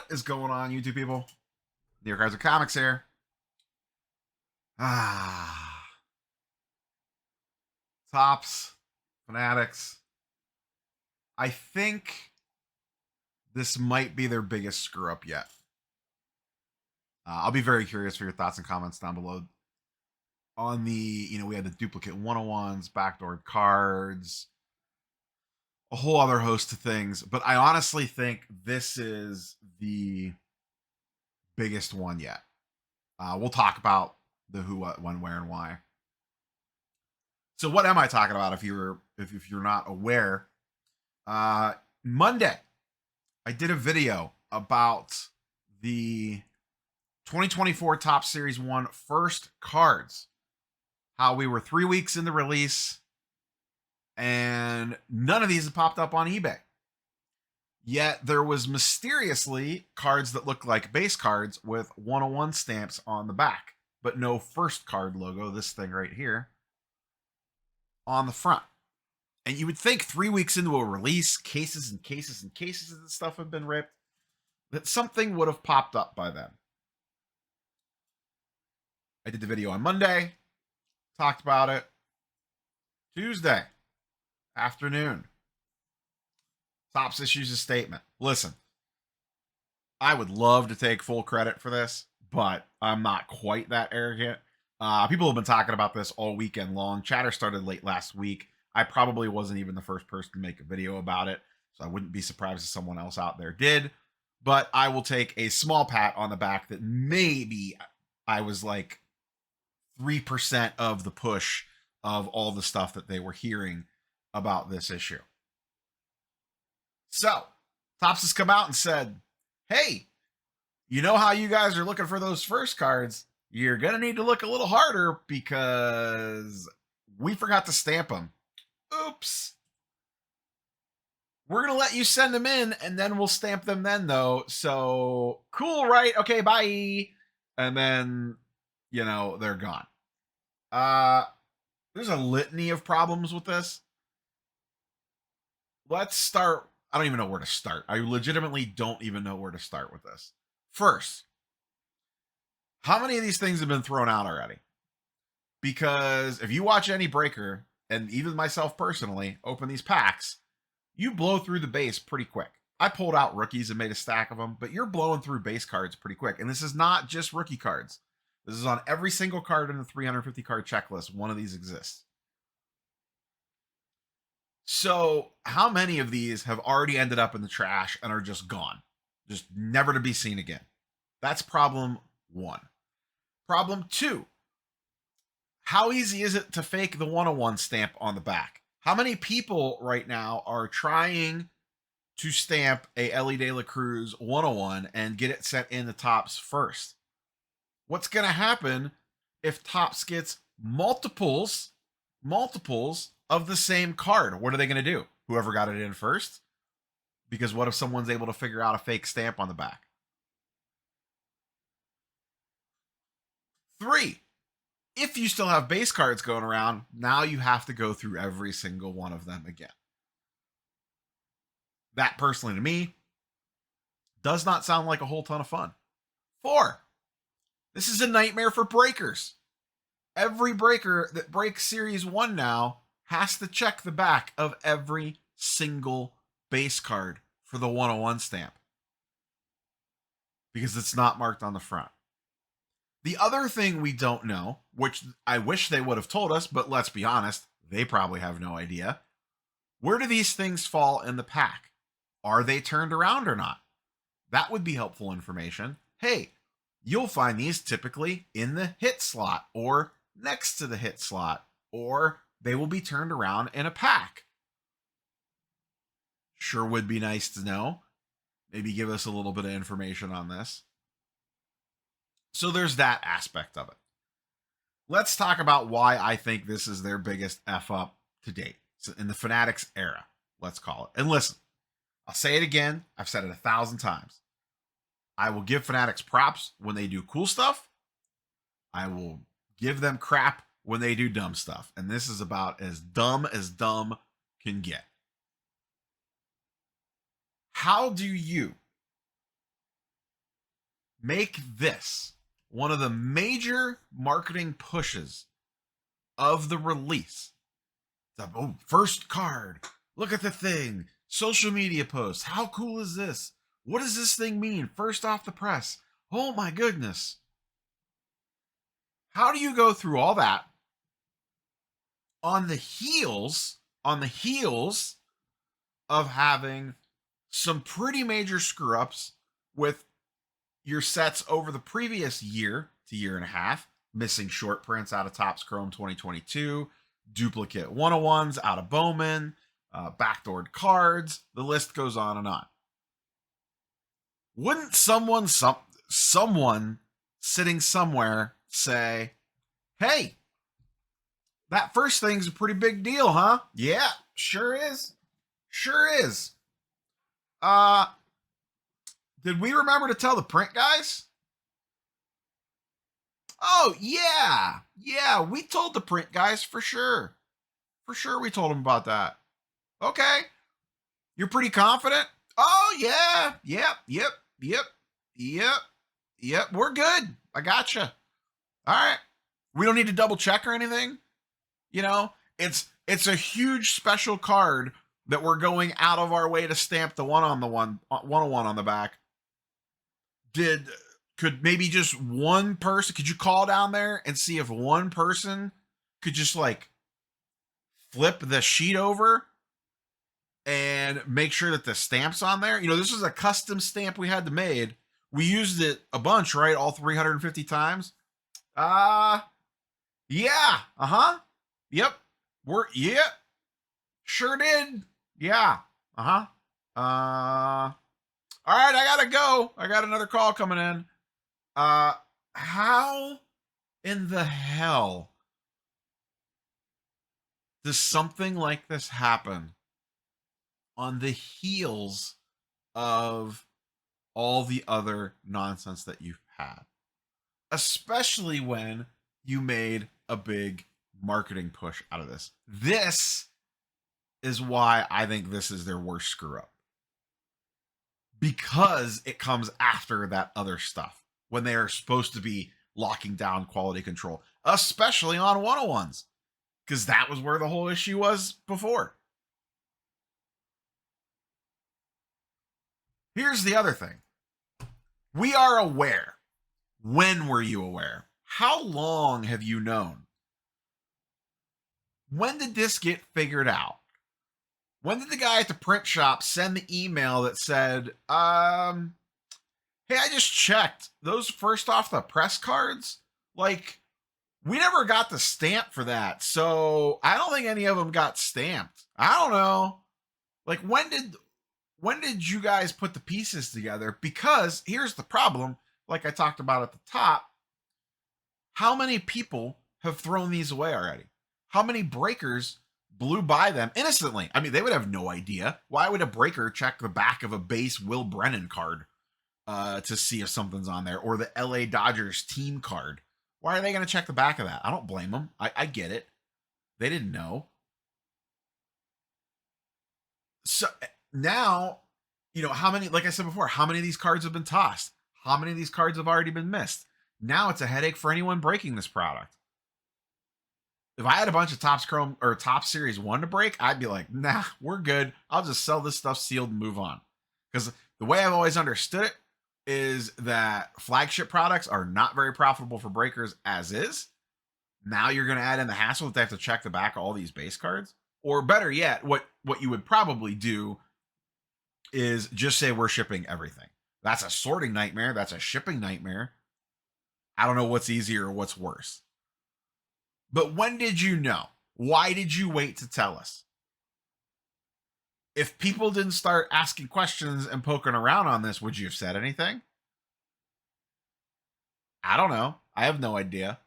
What is going on, YouTube people? New York Cards and Comics here. Tops, Fanatics. I think this might be their biggest screw up yet. I'll be very curious for your thoughts and comments down below on the, we had the duplicate 101s, backdoor cards, a whole other host of things. But I honestly think this is the biggest one yet. We'll talk about the who, what, when, where, and why. So what am I talking about if you're not aware? Monday, I did a video about the 2024 Top Series 1 first cards. How we were 3 weeks in the release and none of these have popped up on eBay. Yet there was mysteriously cards that look like base cards with 101 stamps on the back, but no first card logo, this thing right here, on the front. And you would think 3 weeks into a release, cases and cases and cases of this stuff have been ripped, that something would have popped up by then. I did the video on Monday, talked about it. Tuesday afternoon, Topps issues a statement. Listen, I would love to take full credit for this, but I'm not quite that arrogant. People have been talking about this all weekend long. Chatter started late last week. I probably wasn't even the first person to make a video about it, so I wouldn't be surprised if someone else out there did. But I will take a small pat on the back that maybe I was like 3% of the push of all the stuff that they were hearing about this issue. So, Topps has come out and said, hey, you know how you guys are looking for those first cards? You're going to need to look a little harder because we forgot to stamp them. Oops. We're going to let you send them in and then we'll stamp them then, though. So, cool, right? Okay, bye. And then, they're gone. There's a litany of problems with this. Let's start. I don't even know where to start. I legitimately don't even know where to start with this. First, how many of these things have been thrown out already? Because if you watch any breaker, and even myself personally, open these packs, you blow through the base pretty quick. I pulled out rookies and made a stack of them, but you're blowing through base cards pretty quick. And this is not just rookie cards. This is on every single card in the 350 card checklist. One of these exists. So how many of these have already ended up in the trash and are just gone? Just never to be seen again. That's problem one. Problem two. How easy is it to fake the 101 stamp on the back? How many people right now are trying to stamp a Ellie De La Cruz 101 and get it sent in the Topps first? What's going to happen if Topps gets multiples of the same card? What are they going to do? Whoever got it in first? Because what if someone's able to figure out a fake stamp on the back? 3, if you still have base cards going around, now you have to go through every single one of them again. That personally to me does not sound like a whole ton of fun. 4, this is a nightmare for breakers. Every breaker that breaks Series 1 now has to check the back of every single base card for the 101 stamp because it's not marked on the front. The other thing we don't know, which I wish they would have told us, but let's be honest, they probably have no idea. Where do these things fall in the pack? Are they turned around or not? That would be helpful information. Hey, you'll find these typically in the hit slot or next to the hit slot, or they will be turned around in a pack. Sure would be nice to know. Maybe give us a little bit of information on this. So there's that aspect of it. Let's talk about why I think this is their biggest F up to date. So in the Fanatics era, let's call it. And listen, I'll say it again. I've said it 1,000 times. I will give Fanatics props when they do cool stuff. I will give them crap when they do dumb stuff. And this is about as dumb can get. How do you make this one of the major marketing pushes of the release. Oh, first card. Look at the thing. Social media posts. How cool is this? What does this thing mean? First off the press. Oh my goodness. How do you go through all that on the heels of having some pretty major screw ups with your sets over the previous year to year and a half, missing short prints out of Topps Chrome 2022, duplicate 101s out of Bowman, backdoored cards, the list goes on and on. Wouldn't someone sitting somewhere say, hey, that first thing's a pretty big deal, huh? Yeah, sure is. Sure is. Did we remember to tell the print guys? Oh, yeah. Yeah, we told the print guys for sure. For sure we told them about that. Okay. You're pretty confident? Oh, yeah. Yep. We're good. I gotcha. All right. We don't need to double check or anything. You know, it's a huge special card that we're going out of our way to stamp the 101 on the back. Could maybe just one person, could you call down there and see if one person could just like flip the sheet over and make sure that the stamp's on there? You know, this was a custom stamp we had to made. We used it a bunch, right? All 350 times. Yeah. Yep. Sure did. Yeah. All right, I gotta go. I got another call coming in. How in the hell does something like this happen on the heels of all the other nonsense that you've had? Especially when you made a big marketing push out of this. This is why I think this is their worst screw up. Because it comes after that other stuff when they are supposed to be locking down quality control, especially on 101s, because that was where the whole issue was before. Here's the other thing. We are aware. When were you aware? How long have you known? When did this get figured out? When did the guy at the print shop send the email that said, hey, I just checked those first off the press cards? Like, we never got the stamp for that. So I don't think any of them got stamped. I don't know. Like, when did you guys put the pieces together? Because here's the problem, like I talked about at the top. How many people have thrown these away already? How many breakers blew by them innocently? I mean, they would have no idea. Why would a breaker check the back of a base Will Brennan card to see if something's on there, or the LA Dodgers team card? Why are they going to check the back of that? I don't blame them. I get it. They didn't know. So now, you know, how many, like I said before, how many of these cards have been tossed? How many of these cards have already been missed? Now it's a headache for anyone breaking this product. If I had a bunch of Topps Chrome or Topps Series 1 to break, I'd be like, nah, we're good. I'll just sell this stuff sealed and move on. Because the way I've always understood it is that flagship products are not very profitable for breakers as is. Now you're going to add in the hassle that they have to check the back of all these base cards. Or better yet, what you would probably do is just say we're shipping everything. That's a sorting nightmare. That's a shipping nightmare. I don't know what's easier or what's worse. But when did you know? Why did you wait to tell us? If people didn't start asking questions and poking around on this, would you have said anything? I don't know. I have no idea.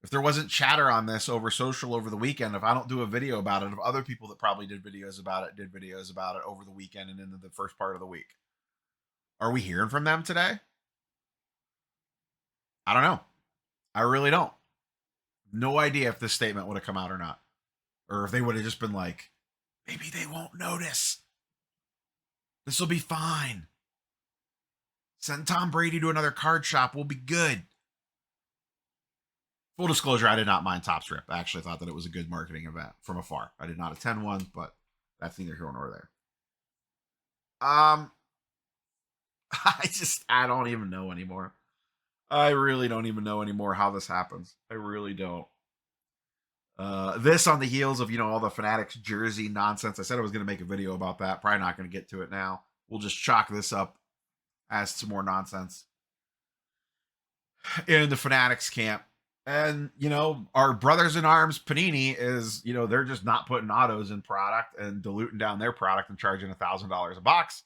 If there wasn't chatter on this over social over the weekend, if I don't do a video about it, if other people that probably did videos about it over the weekend and into the first part of the week, are we hearing from them today? I don't know. I really don't. No idea if this statement would have come out or not. Or if they would have just been like, maybe they won't notice. This will be fine. Send Tom Brady to another card shop. We'll be good. Full disclosure, I did not mind Topps Rip. I actually thought that it was a good marketing event from afar. I did not attend one, but that's neither here nor there. I don't even know anymore. I really don't even know anymore how this happens. I really don't. This on the heels of, all the Fanatics jersey nonsense. I said I was going to make a video about that. Probably not going to get to it now. We'll just chalk this up as some more nonsense in the Fanatics camp. And, our brothers in arms, Panini, is, they're just not putting autos in product and diluting down their product and charging $1,000 a box.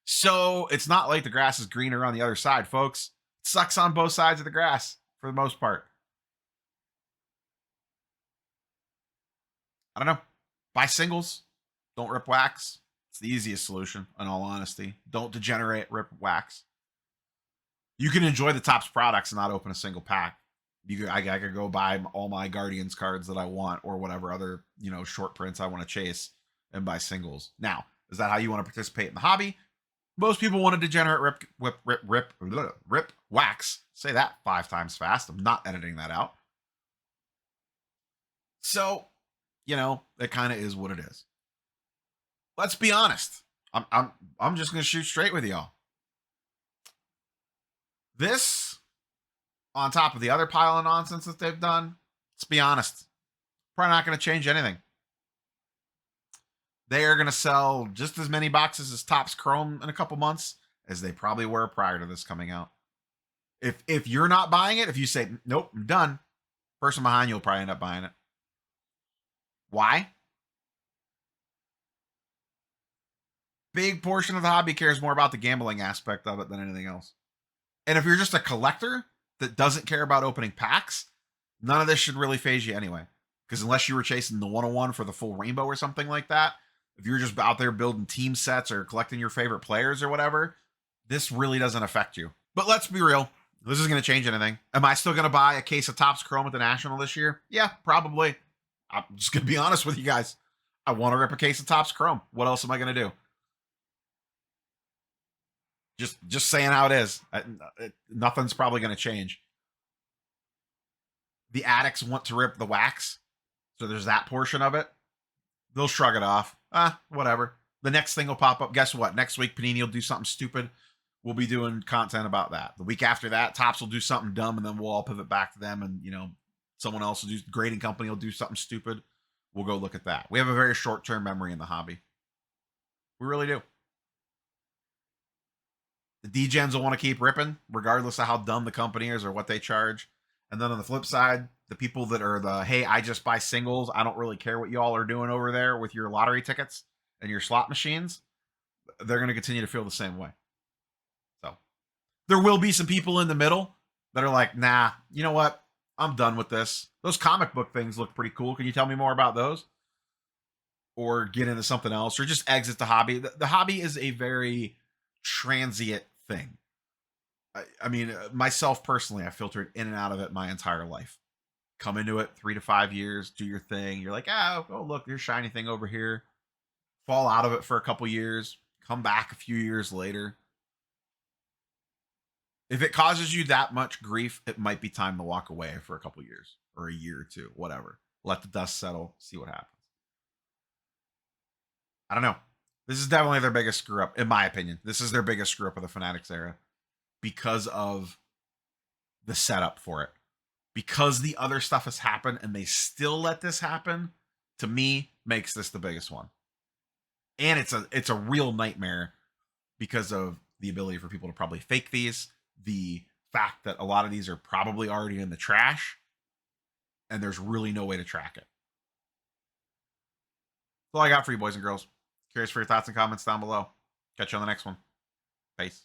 So it's not like the grass is greener on the other side, folks. It sucks on both sides of the grass for the most part. I don't know. Buy singles. Don't rip wax. It's the easiest solution, in all honesty. Don't degenerate, rip wax. You can enjoy the Topps products and not open a single pack. I could go buy all my Guardians cards that I want or whatever other, short prints I want to chase and buy singles. Now, is that how you want to participate in the hobby? Most people want to degenerate rip wax. Say that 5 times fast. I'm not editing that out. So, it kind of is what it is. Let's be honest. I'm just going to shoot straight with y'all. This, on top of the other pile of nonsense that they've done, let's be honest, probably not going to change anything. They are going to sell just as many boxes as Topps Chrome in a couple months as they probably were prior to this coming out. If you're not buying it, if you say, nope, I'm done, person behind you will probably end up buying it. Why? Big portion of the hobby cares more about the gambling aspect of it than anything else. And if you're just a collector that doesn't care about opening packs, none of this should really phase you anyway. Because unless you were chasing the 101 for the full rainbow or something like that, if you're just out there building team sets or collecting your favorite players or whatever, this really doesn't affect you. But let's be real. This isn't going to change anything. Am I still going to buy a case of Topps Chrome at the National this year? Yeah, probably. I'm just going to be honest with you guys. I want to rip a case of Topps Chrome. What else am I going to do? Just saying how it is. Nothing's probably going to change. The addicts want to rip the wax, so there's that portion of it. They'll shrug it off. Whatever. The next thing will pop up. Guess what? Next week, Panini will do something stupid. We'll be doing content about that. The week after that, Topps will do something dumb, and then we'll all pivot back to them, and, someone else will do, grading company will do something stupid. We'll go look at that. We have a very short-term memory in the hobby. We really do. The degens will want to keep ripping, regardless of how dumb the company is or what they charge. And then on the flip side, the people that are the, hey, I just buy singles, I don't really care what y'all are doing over there with your lottery tickets and your slot machines, they're going to continue to feel the same way. So there will be some people in the middle that are like, nah, you know what? I'm done with this. Those comic book things look pretty cool. Can you tell me more about those? Or get into something else, or just exit the hobby. The hobby is a very transient thing. I mean, myself personally, I filtered in and out of it my entire life. Come into it 3 to 5 years, do your thing. You're like, oh, look, there's shiny thing over here. Fall out of it for a couple years. Come back a few years later. If it causes you that much grief, it might be time to walk away for a couple years or a year or two, whatever. Let the dust settle, see what happens. I don't know. This is definitely their biggest screw up, in my opinion. This is their biggest screw up of the Fanatics era because of the setup for it. Because the other stuff has happened and they still let this happen, to me, makes this the biggest one. And it's a real nightmare because of the ability for people to probably fake these, the fact that a lot of these are probably already in the trash, and there's really no way to track it. That's all I got for you, boys and girls. Curious for your thoughts and comments down below. Catch you on the next one. Peace.